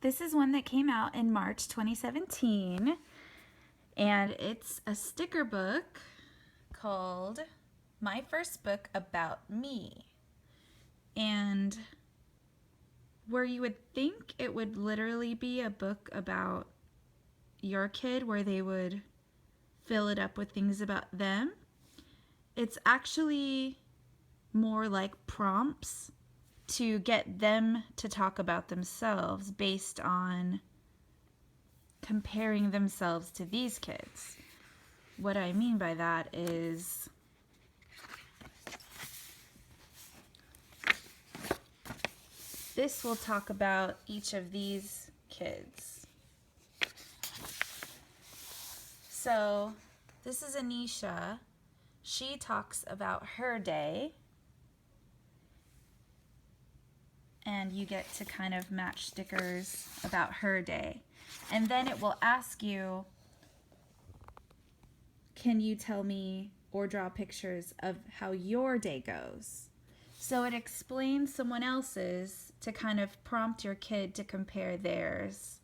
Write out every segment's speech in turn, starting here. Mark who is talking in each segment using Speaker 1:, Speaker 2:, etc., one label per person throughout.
Speaker 1: This is one that came out in March 2017, and it's a sticker book called My First Book About Me. And where you would think it would literally be a book about your kid where they would fill it up with things about them, it's actually more like prompts to get them to talk about themselves based on comparing themselves to these kids. What I mean by that is this will talk about each of these kids. So this is Anisha. She talks about her day, and you get to kind of match stickers about her day. And then it will ask you, can you tell me or draw pictures of how your day goes? So it explains someone else's to kind of prompt your kid to compare theirs.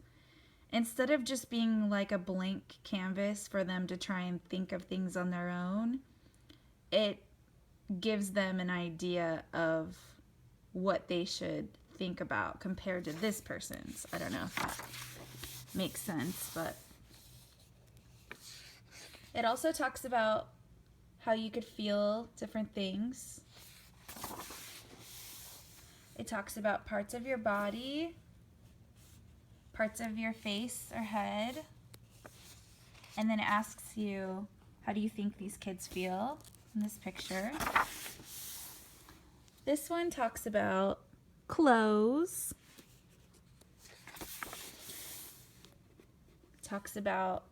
Speaker 1: Instead of just being like a blank canvas for them to try and think of things on their own, it gives them an idea of what they should think about compared to this person's. I don't know if that makes sense, but it also talks about how you could feel different things. It talks about parts of your body, parts of your face or head, and then it asks you, how do you think these kids feel in this picture? This one talks about clothes. It talks about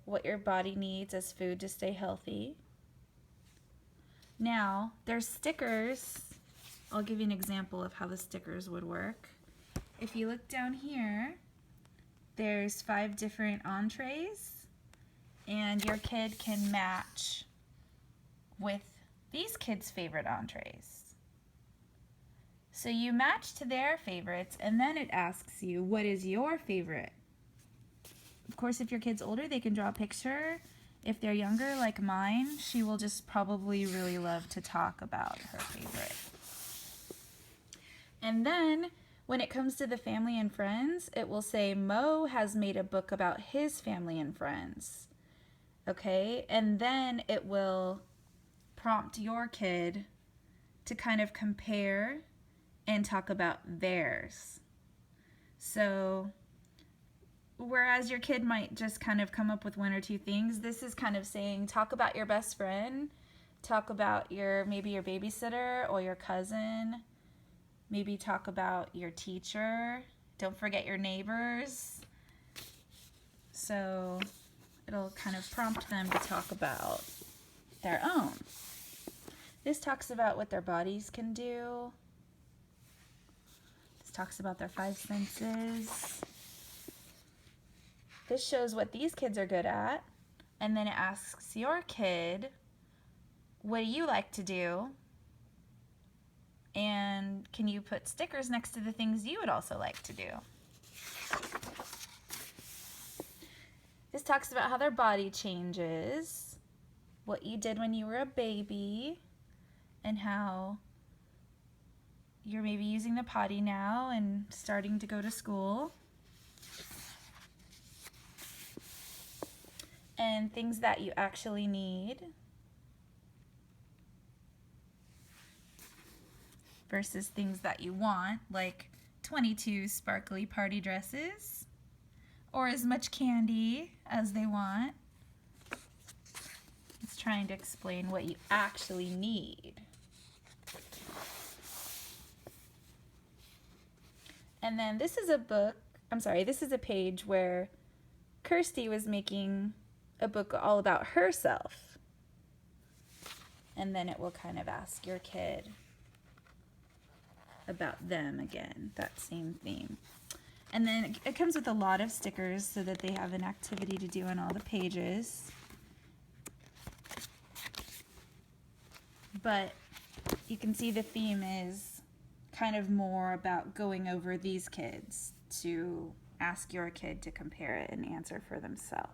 Speaker 1: what your body needs as food to stay healthy. Now, there's stickers. I'll give you an example of how the stickers would work. If you look down here, there's 5 different entrees, and your kid can match with these kids' favorite entrees. So you match to their favorites, and then it asks you, what is your favorite? Of course, if your kid's older, they can draw a picture. If they're younger, like mine, she will just probably really love to talk about her favorite. And then when it comes to the family and friends, it will say Mo has made a book about his family and friends. Okay? And then it will prompt your kid to kind of compare and talk about theirs. So whereas your kid might just kind of come up with 1 or 2 things, this is kind of saying, talk about your best friend, talk about maybe your babysitter or your cousin, maybe talk about your teacher, don't forget your neighbors. So it'll kind of prompt them to talk about their own. This talks about what their bodies can do. This talks about their 5 senses. This shows what these kids are good at, and then it asks your kid, what do you like to do? And can you put stickers next to the things you would also like to do? This talks about how their body changes, what you did when you were a baby, and how you're maybe using the potty now and starting to go to school. And things that you actually need versus things that you want, like 22 sparkly party dresses or as much candy as they want. It's trying to explain what you actually need. And then this is a page where Kirsty was making a book all about herself. And then it will kind of ask your kid about them again, that same theme. And then it comes with a lot of stickers so that they have an activity to do on all the pages. But you can see the theme is kind of more about going over these kids. to ask your kid to compare it and answer for themselves.